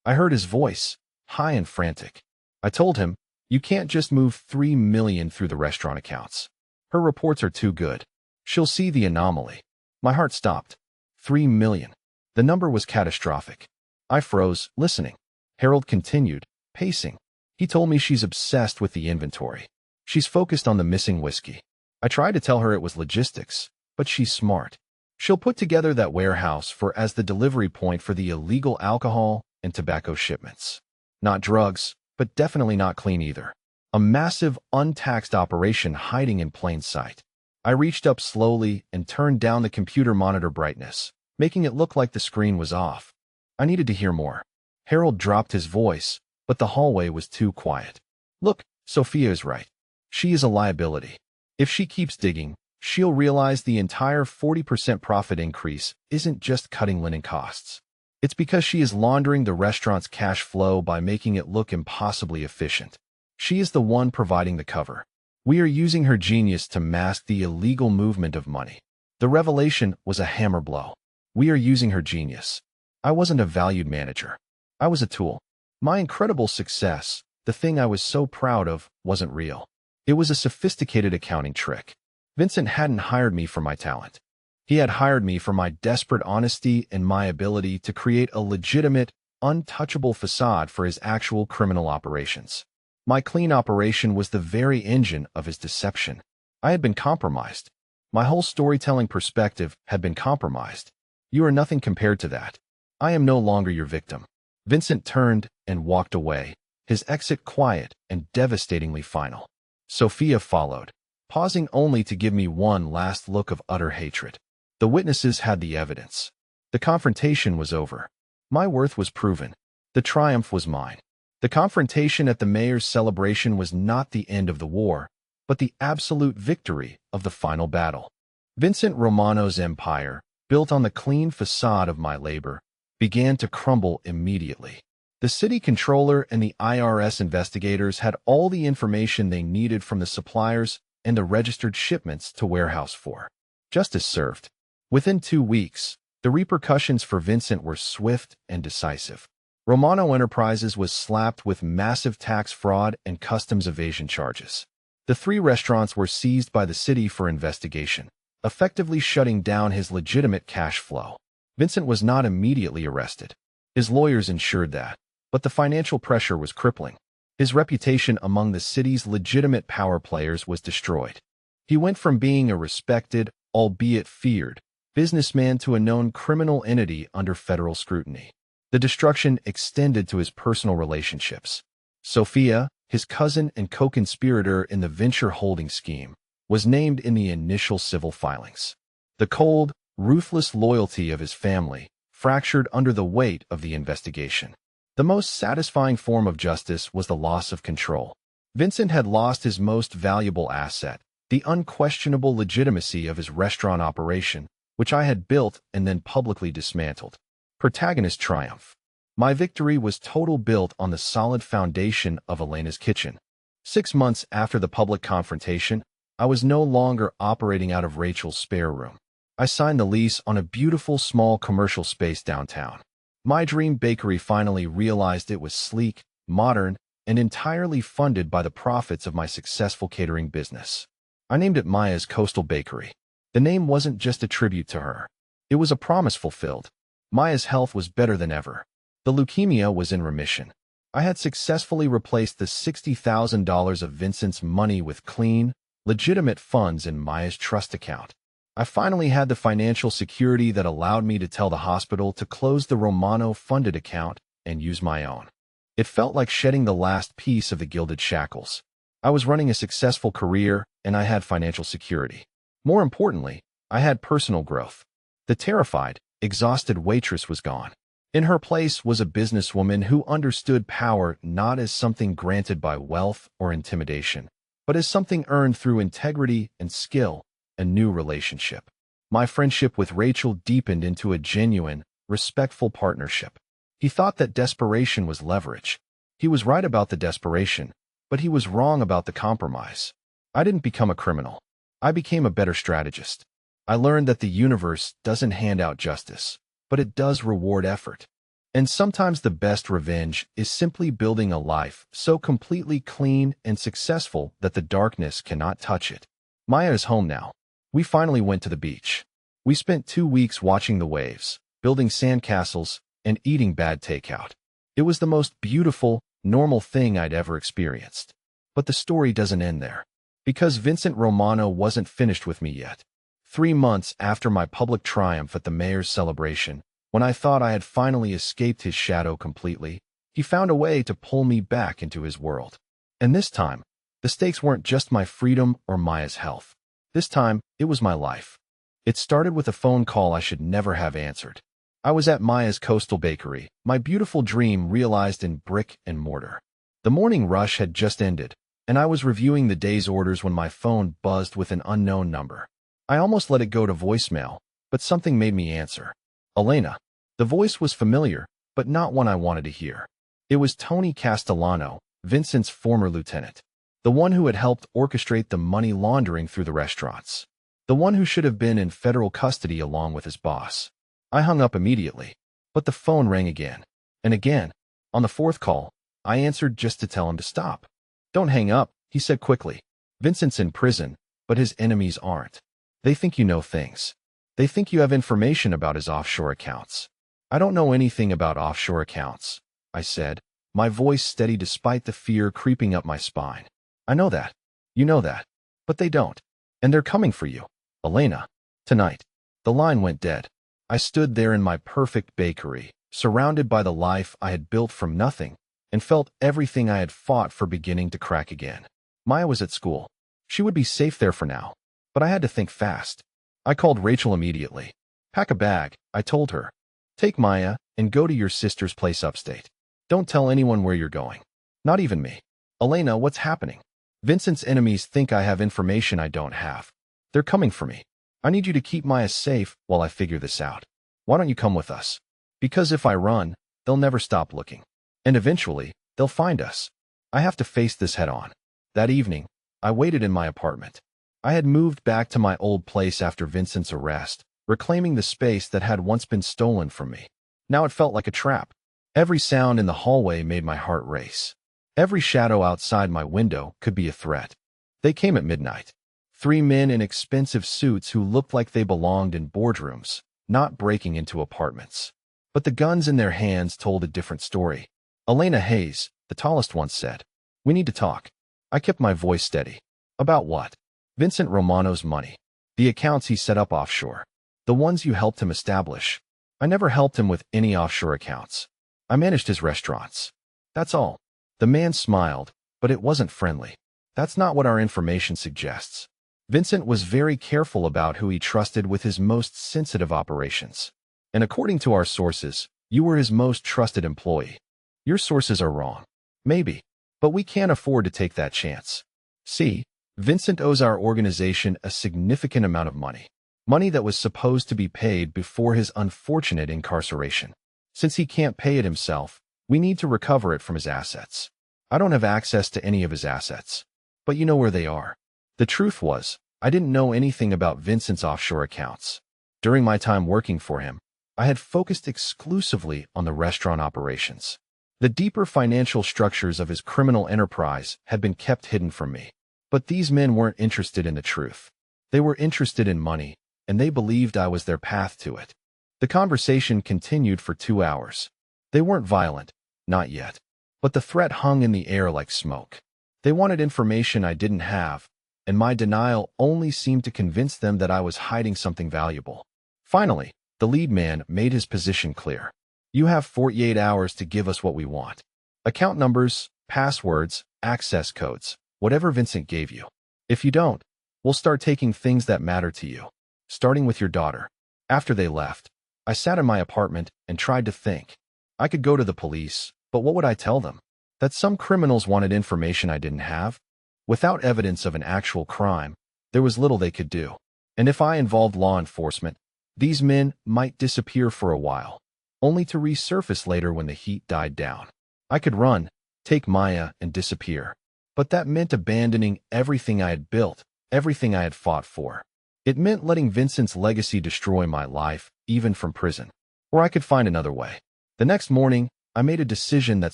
I heard his voice, high and frantic. I told him, "You can't just move 3 million through the restaurant accounts. Her reports are too good. She'll see the anomaly." My heart stopped. 3 million. The number was catastrophic. I froze, listening. Harold continued, pacing. He told me she's obsessed with the inventory. She's focused on the missing whiskey. I tried to tell her it was logistics, but she's smart. She'll put together that warehouse as the delivery point for the illegal alcohol and tobacco shipments. Not drugs, but definitely not clean either. A massive, untaxed operation hiding in plain sight. I reached up slowly and turned down the computer monitor brightness, making it look like the screen was off. I needed to hear more. Harold dropped his voice, but the hallway was too quiet. "Look, Sophia is right. She is a liability. If she keeps digging, she'll realize the entire 40% profit increase isn't just cutting linen costs. It's because she is laundering the restaurant's cash flow by making it look impossibly efficient. She is the one providing the cover. We are using her genius to mask the illegal movement of money." The revelation was a hammer blow. We are using her genius. I wasn't a valued manager. I was a tool. My incredible success, the thing I was so proud of, wasn't real. It was a sophisticated accounting trick. Vincent hadn't hired me for my talent. He had hired me for my desperate honesty and my ability to create a legitimate, untouchable facade for his actual criminal operations. My clean operation was the very engine of his deception. I had been compromised. My whole storytelling perspective had been compromised. You are nothing compared to that. I am no longer your victim. Vincent turned and walked away, his exit quiet and devastatingly final. Sophia followed, pausing only to give me one last look of utter hatred. The witnesses had the evidence. The confrontation was over. My worth was proven. The triumph was mine. The confrontation at the mayor's celebration was not the end of the war, but the absolute victory of the final battle. Vincent Romano's empire, built on the clean facade of my labor, began to crumble immediately. The city controller and the IRS investigators had all the information they needed from the suppliers and the registered shipments to warehouse for. Justice served. Within 2 weeks, the repercussions for Vincent were swift and decisive. Romano Enterprises was slapped with massive tax fraud and customs evasion charges. The 3 restaurants were seized by the city for investigation, effectively shutting down his legitimate cash flow. Vincent was not immediately arrested. His lawyers ensured that, but the financial pressure was crippling. His reputation among the city's legitimate power players was destroyed. He went from being a respected, albeit feared, businessman to a known criminal entity under federal scrutiny. The destruction extended to his personal relationships. Sophia, his cousin and co-conspirator in the venture holding scheme, was named in the initial civil filings. The cold, ruthless loyalty of his family fractured under the weight of the investigation. The most satisfying form of justice was the loss of control. Vincent had lost his most valuable asset, the unquestionable legitimacy of his restaurant operation, which I had built and then publicly dismantled. Protagonist triumph. My victory was total, built on the solid foundation of Elena's kitchen. 6 months after the public confrontation, I was no longer operating out of Rachel's spare room. I signed the lease on a beautiful small commercial space downtown. My dream bakery finally realized it was sleek, modern, and entirely funded by the profits of my successful catering business. I named it Maya's Coastal Bakery. The name wasn't just a tribute to her. It was a promise fulfilled. Maya's health was better than ever. The leukemia was in remission. I had successfully replaced the $60,000 of Vincent's money with clean, legitimate funds in Maya's trust account. I finally had the financial security that allowed me to tell the hospital to close the Romano-funded account and use my own. It felt like shedding the last piece of the gilded shackles. I was running a successful career, and I had financial security. More importantly, I had personal growth. The terrified, exhausted waitress was gone. In her place was a businesswoman who understood power not as something granted by wealth or intimidation, but as something earned through integrity and skill, a new relationship. My friendship with Rachel deepened into a genuine, respectful partnership. He thought that desperation was leverage. He was right about the desperation, but he was wrong about the compromise. I didn't become a criminal. I became a better strategist. I learned that the universe doesn't hand out justice. but it does reward effort. And sometimes the best revenge is simply building a life so completely clean and successful that the darkness cannot touch it. Maya is home now. We finally went to the beach. We spent 2 weeks watching the waves, building sandcastles, and eating bad takeout. It was the most beautiful, normal thing I'd ever experienced. But the story doesn't end there. Because Vincent Romano wasn't finished with me yet. 3 months after my public triumph at the mayor's celebration, when I thought I had finally escaped his shadow completely, he found a way to pull me back into his world. And this time, the stakes weren't just my freedom or Maya's health. This time, it was my life. It started with a phone call I should never have answered. I was at Maya's Coastal Bakery, my beautiful dream realized in brick and mortar. The morning rush had just ended, and I was reviewing the day's orders when my phone buzzed with an unknown number. I almost let it go to voicemail, but something made me answer. Elena. The voice was familiar, but not one I wanted to hear. It was Tony Castellano, Vincent's former lieutenant. The one who had helped orchestrate the money laundering through the restaurants. The one who should have been in federal custody along with his boss. I hung up immediately, but the phone rang again. And again. On the 4th call, I answered just to tell him to stop. Don't hang up, he said quickly. Vincent's in prison, but his enemies aren't. They think you know things. They think you have information about his offshore accounts. I don't know anything about offshore accounts, I said, my voice steady despite the fear creeping up my spine. I know that. You know that. But they don't. And they're coming for you, Elena. Tonight. The line went dead. I stood there in my perfect bakery, surrounded by the life I had built from nothing, and felt everything I had fought for beginning to crack again. Maya was at school. She would be safe there for now. But I had to think fast. I called Rachel immediately. Pack a bag, I told her. Take Maya and go to your sister's place upstate. Don't tell anyone where you're going. Not even me. Elena, what's happening? Vincent's enemies think I have information I don't have. They're coming for me. I need you to keep Maya safe while I figure this out. Why don't you come with us? Because if I run, they'll never stop looking. And eventually, they'll find us. I have to face this head on. That evening, I waited in my apartment. I had moved back to my old place after Vincent's arrest, reclaiming the space that had once been stolen from me. Now it felt like a trap. Every sound in the hallway made my heart race. Every shadow outside my window could be a threat. They came at midnight. 3 men in expensive suits who looked like they belonged in boardrooms, not breaking into apartments. But the guns in their hands told a different story. Elena Hayes, the tallest one, said, "We need to talk." I kept my voice steady. About what? Vincent Romano's money. The accounts he set up offshore. The ones you helped him establish. I never helped him with any offshore accounts. I managed his restaurants. That's all. The man smiled, but it wasn't friendly. That's not what our information suggests. Vincent was very careful about who he trusted with his most sensitive operations. And according to our sources, you were his most trusted employee. Your sources are wrong. Maybe. But we can't afford to take that chance. See, Vincent owes our organization a significant amount of money. Money that was supposed to be paid before his unfortunate incarceration. Since he can't pay it himself, we need to recover it from his assets. I don't have access to any of his assets. But you know where they are. The truth was, I didn't know anything about Vincent's offshore accounts. During my time working for him, I had focused exclusively on the restaurant operations. The deeper financial structures of his criminal enterprise had been kept hidden from me. But these men weren't interested in the truth. They were interested in money, and they believed I was their path to it. The conversation continued for 2 hours. They weren't violent, not yet. But the threat hung in the air like smoke. They wanted information I didn't have, and my denial only seemed to convince them that I was hiding something valuable. Finally, the lead man made his position clear. You have 48 hours to give us what we want. Account numbers, passwords, access codes, whatever Vincent gave you. If you don't, we'll start taking things that matter to you, starting with your daughter. After they left, I sat in my apartment and tried to think. I could go to the police, but what would I tell them? That some criminals wanted information I didn't have? Without evidence of an actual crime, there was little they could do. And if I involved law enforcement, these men might disappear for a while, only to resurface later when the heat died down. I could run, take Maya, and disappear. But that meant abandoning everything I had built, everything I had fought for. It meant letting Vincent's legacy destroy my life, even from prison. or I could find another way. The next morning, I made a decision that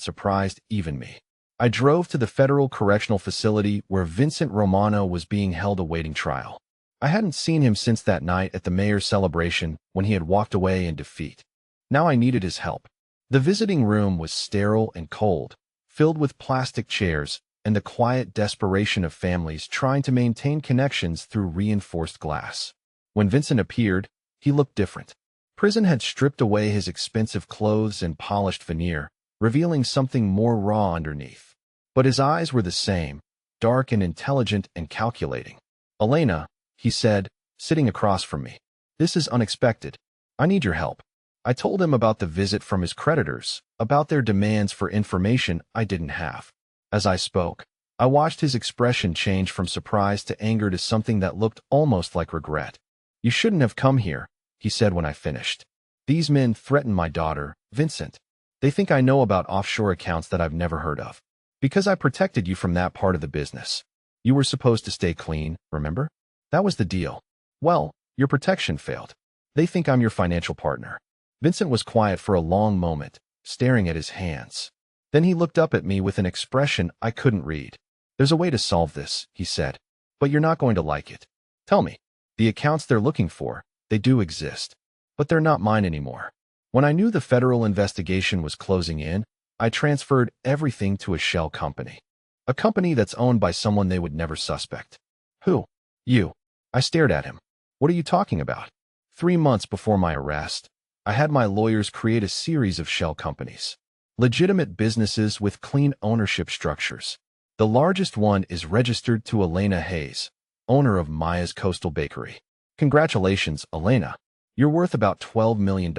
surprised even me. I drove to the federal correctional facility where Vincent Romano was being held awaiting trial. I hadn't seen him since that night at the mayor's celebration when he had walked away in defeat. Now I needed his help. The visiting room was sterile and cold, filled with plastic chairs and the quiet desperation of families trying to maintain connections through reinforced glass. When Vincent appeared, he looked different. Prison had stripped away his expensive clothes and polished veneer, revealing something more raw underneath. But his eyes were the same, dark and intelligent and calculating. "Elena," he said, sitting across from me. "This is unexpected. I need your help." I told him about the visit from his creditors, about their demands for information I didn't have. As I spoke, I watched his expression change from surprise to anger to something that looked almost like regret. "You shouldn't have come here," he said when I finished. "These men threaten my daughter, Vincent. They think I know about offshore accounts that I've never heard of. Because I protected you from that part of the business. You were supposed to stay clean, remember? That was the deal. Well, your protection failed. They think I'm your financial partner." Vincent was quiet for a long moment, staring at his hands. Then he looked up at me with an expression I couldn't read. "There's a way to solve this," he said. "But you're not going to like it. Tell me. The accounts they're looking for, they do exist. But they're not mine anymore. When I knew the federal investigation was closing in, I transferred everything to a shell company. A company that's owned by someone they would never suspect." "Who?" "You." I stared at him. "What are you talking about?" 3 months before my arrest, I had my lawyers create a series of shell companies. Legitimate businesses with clean ownership structures. The largest one is registered to Elena Hayes, owner of Maya's Coastal Bakery. "Congratulations, Elena. You're worth about $12 million.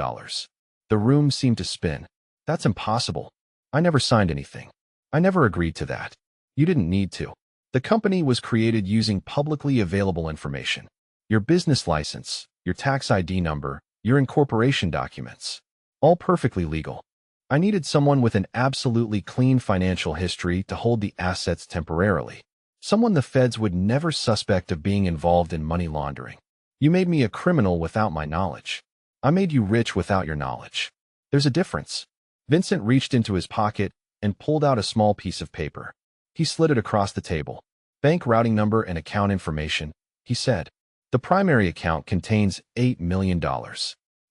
The room seemed to spin. "That's impossible. I never signed anything. I never agreed to that." "You didn't need to. The company was created using publicly available information. Your business license, your tax ID number, your incorporation documents. All perfectly legal. I needed someone with an absolutely clean financial history to hold the assets temporarily. Someone the feds would never suspect of being involved in money laundering. You made me a criminal without my knowledge. I made you rich without your knowledge. There's a difference." Vincent reached into his pocket and pulled out a small piece of paper. He slid it across the table. "Bank routing number and account information," he said. "The primary account contains $8 million.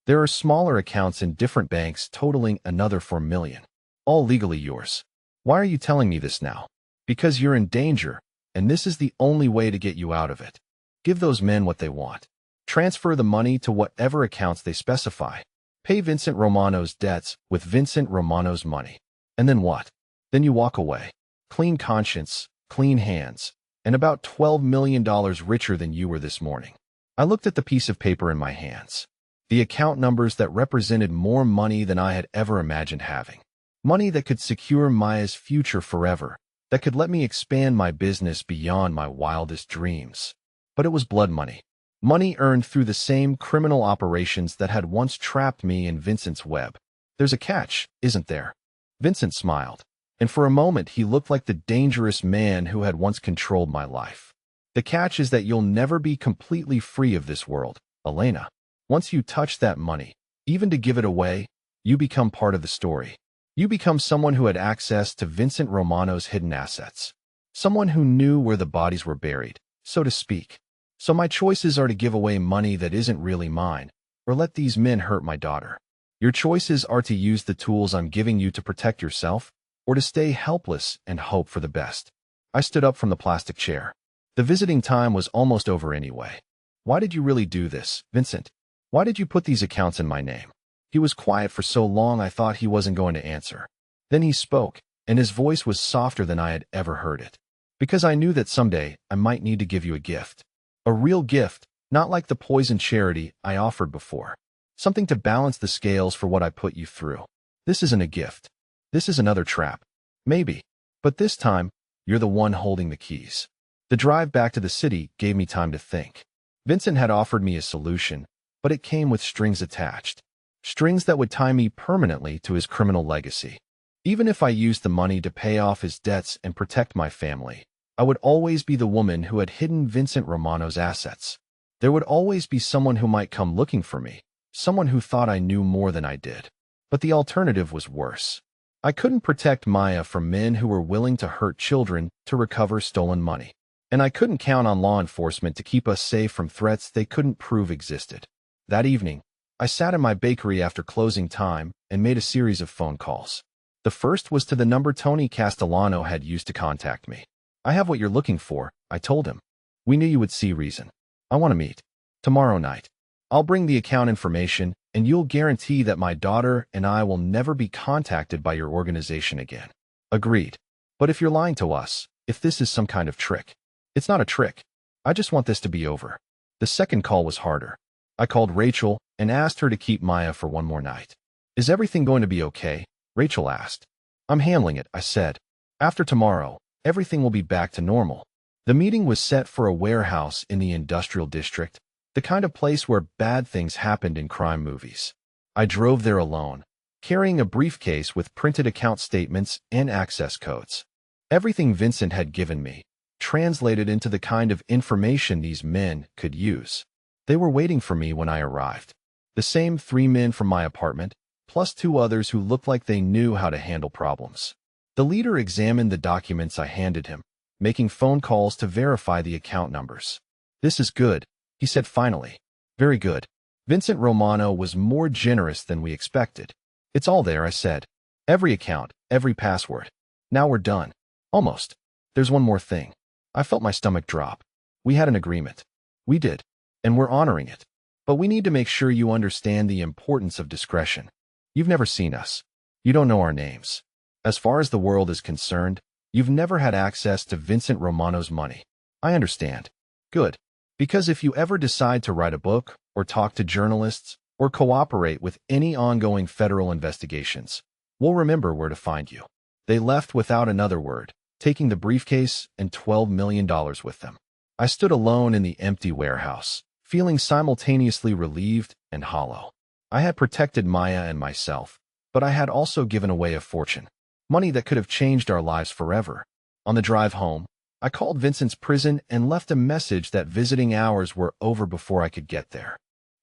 There are smaller accounts in different banks totaling another $4 million. All legally yours. Why are you telling me this now? Because you're in danger, and this is the only way to get you out of it. Give those men what they want. Transfer the money to whatever accounts they specify. Pay Vincent Romano's debts with Vincent Romano's money. And then what? Then you walk away. Clean conscience, clean hands, and about $12 million richer than you were this morning." I looked at the piece of paper in my hands. The account numbers that represented more money than I had ever imagined having. Money that could secure Maya's future forever, that could let me expand my business beyond my wildest dreams. But it was blood money. Money earned through the same criminal operations that had once trapped me in Vincent's web. "There's a catch, isn't there?" Vincent smiled, and for a moment he looked like the dangerous man who had once controlled my life. "The catch is that you'll never be completely free of this world, Elena. Once you touch that money, even to give it away, you become part of the story. You become someone who had access to Vincent Romano's hidden assets. Someone who knew where the bodies were buried, so to speak. So my choices are to give away money that isn't really mine, or let these men hurt my daughter. Your choices are to use the tools I'm giving you to protect yourself, or to stay helpless and hope for the best." I stood up from the plastic chair. The visiting time was almost over anyway. "Why did you really do this, Vincent? Why did you put these accounts in my name?" He was quiet for so long I thought he wasn't going to answer. Then he spoke, and his voice was softer than I had ever heard it. "Because I knew that someday I might need to give you a gift. A real gift, not like the poison charity I offered before. Something to balance the scales for what I put you through. This isn't a gift. This is another trap. Maybe. But this time, you're the one holding the keys." The drive back to the city gave me time to think. Vincent had offered me a solution, but it came with strings attached. Strings that would tie me permanently to his criminal legacy. Even if I used the money to pay off his debts and protect my family, I would always be the woman who had hidden Vincent Romano's assets. There would always be someone who might come looking for me, someone who thought I knew more than I did. But the alternative was worse. I couldn't protect Maya from men who were willing to hurt children to recover stolen money. And I couldn't count on law enforcement to keep us safe from threats they couldn't prove existed. That evening, I sat in my bakery after closing time and made a series of phone calls. The first was to the number Tony Castellano had used to contact me. "I have what you're looking for," I told him. "We knew you would see reason. I want to meet. Tomorrow night. I'll bring the account information, and you'll guarantee that my daughter and I will never be contacted by your organization again." Agreed. "But if you're lying to us, if this is some kind of trick." "It's not a trick. I just want this to be over." The second call was harder. I called Rachel and asked her to keep Maya for one more night. "Is everything going to be okay?" Rachel asked. "I'm handling it," I said. "After tomorrow, everything will be back to normal." The meeting was set for a warehouse in the industrial district, the kind of place where bad things happened in crime movies. I drove there alone, carrying a briefcase with printed account statements and access codes. Everything Vincent had given me, translated into the kind of information these men could use. They were waiting for me when I arrived. The same 3 men from my apartment, plus 2 others who looked like they knew how to handle problems. The leader examined the documents I handed him, making phone calls to verify the account numbers. "This is good," he said finally. "Very good." Vincent Romano was more generous than we expected. "It's all there," I said. "Every account, every password. Now we're done. Almost. There's one more thing." I felt my stomach drop. "We had an agreement." "We did. And we're honoring it. But we need to make sure you understand the importance of discretion. You've never seen us. You don't know our names. As far as the world is concerned, you've never had access to Vincent Romano's money." "I understand." "Good. Because if you ever decide to write a book, or talk to journalists, or cooperate with any ongoing federal investigations, we'll remember where to find you." They left without another word, taking the briefcase and $12 million with them. I stood alone in the empty warehouse, feeling simultaneously relieved and hollow. I had protected Maya and myself, but I had also given away a fortune, money that could have changed our lives forever. On the drive home, I called Vincent's prison and left a message that visiting hours were over before I could get there.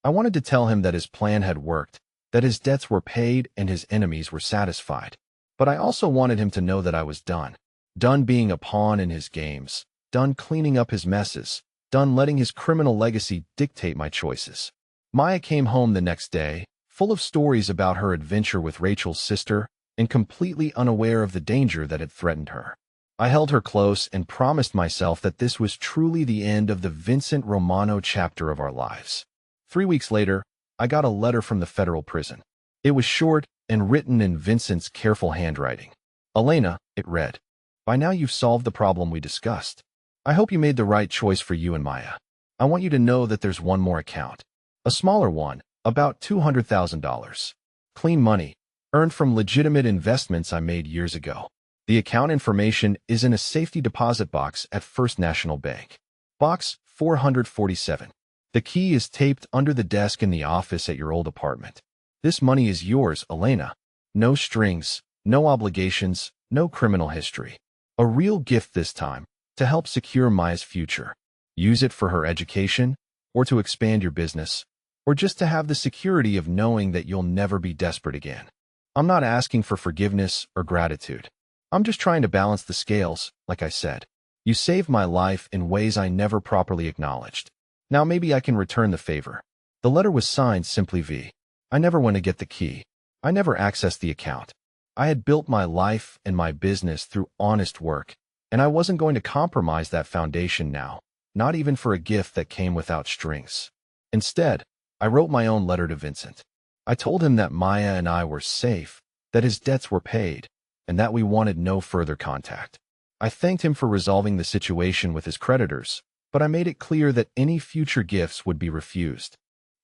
I wanted to tell him that his plan had worked, that his debts were paid and his enemies were satisfied. But I also wanted him to know that I was done. Done being a pawn in his games, done cleaning up his messes, done letting his criminal legacy dictate my choices. Maya came home the next day, full of stories about her adventure with Rachel's sister, and completely unaware of the danger that had threatened her. I held her close and promised myself that this was truly the end of the Vincent Romano chapter of our lives. 3 weeks later, I got a letter from the federal prison. It was short and written in Vincent's careful handwriting. "Elena," it read, "by now you've solved the problem we discussed. I hope you made the right choice for you and Maya. I want you to know that there's one more account. A smaller one, about $200,000. Clean money, earned from legitimate investments I made years ago. The account information is in a safety deposit box at First National Bank. Box 447. The key is taped under the desk in the office at your old apartment. This money is yours, Elena. No strings, no obligations, no criminal history. A real gift this time, to help secure Maya's future. Use it for her education, or to expand your business, or just to have the security of knowing that you'll never be desperate again. I'm not asking for forgiveness or gratitude. I'm just trying to balance the scales, like I said. You saved my life in ways I never properly acknowledged. Now maybe I can return the favor." The letter was signed simply V. I never went to get the key. I never accessed the account. I had built my life and my business through honest work, and I wasn't going to compromise that foundation now, not even for a gift that came without strings. Instead, I wrote my own letter to Vincent. I told him that Maya and I were safe, that his debts were paid, and that we wanted no further contact. I thanked him for resolving the situation with his creditors, but I made it clear that any future gifts would be refused.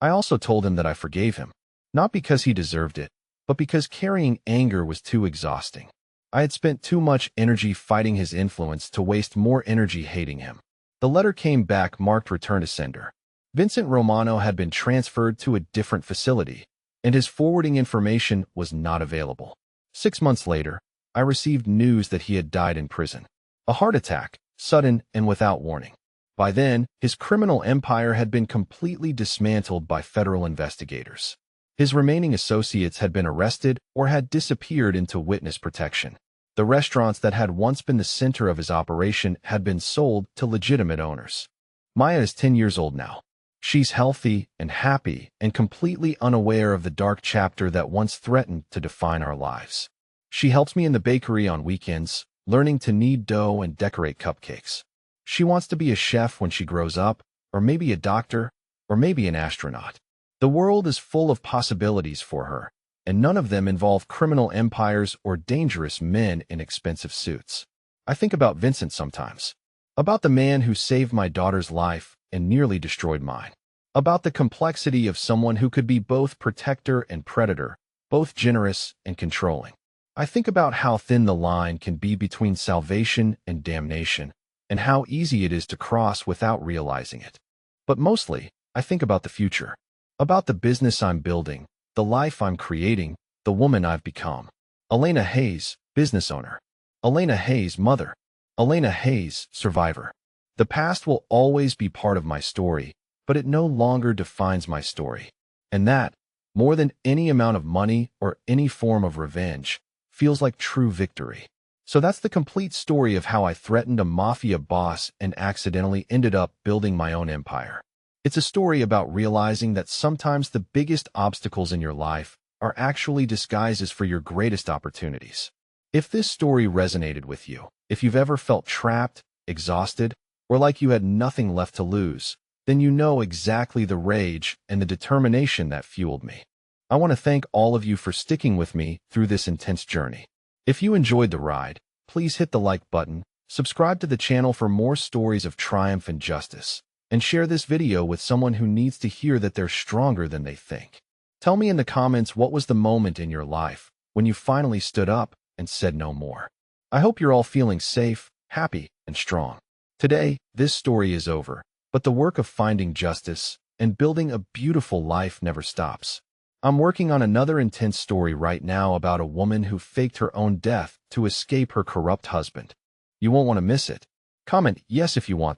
I also told him that I forgave him, not because he deserved it, but because carrying anger was too exhausting. I had spent too much energy fighting his influence to waste more energy hating him. The letter came back marked return to sender. Vincent Romano had been transferred to a different facility, and his forwarding information was not available. 6 months later, I received news that he had died in prison. A heart attack, sudden and without warning. By then, his criminal empire had been completely dismantled by federal investigators. His remaining associates had been arrested or had disappeared into witness protection. The restaurants that had once been the center of his operation had been sold to legitimate owners. Maya is 10 years old now. She's healthy and happy and completely unaware of the dark chapter that once threatened to define our lives. She helps me in the bakery on weekends, learning to knead dough and decorate cupcakes. She wants to be a chef when she grows up, or maybe a doctor, or maybe an astronaut. The world is full of possibilities for her, and none of them involve criminal empires or dangerous men in expensive suits. I think about Vincent sometimes. About the man who saved my daughter's life and nearly destroyed mine. About the complexity of someone who could be both protector and predator, both generous and controlling. I think about how thin the line can be between salvation and damnation, and how easy it is to cross without realizing it. But mostly, I think about the future. About the business I'm building, the life I'm creating, the woman I've become. Elena Hayes, business owner. Elena Hayes, mother. Elena Hayes, survivor. The past will always be part of my story, but it no longer defines my story. And that, more than any amount of money or any form of revenge, feels like true victory. So that's the complete story of how I threatened a mafia boss and accidentally ended up building my own empire. It's a story about realizing that sometimes the biggest obstacles in your life are actually disguises for your greatest opportunities. If this story resonated with you, if you've ever felt trapped, exhausted, or like you had nothing left to lose, then you know exactly the rage and the determination that fueled me. I want to thank all of you for sticking with me through this intense journey. If you enjoyed the ride, please hit the like button, subscribe to the channel for more stories of triumph and justice, and share this video with someone who needs to hear that they're stronger than they think. Tell me in the comments what was the moment in your life when you finally stood up and said no more. I hope you're all feeling safe, happy, and strong. Today, this story is over, but the work of finding justice and building a beautiful life never stops. I'm working on another intense story right now about a woman who faked her own death to escape her corrupt husband. You won't want to miss it. Comment yes if you want that.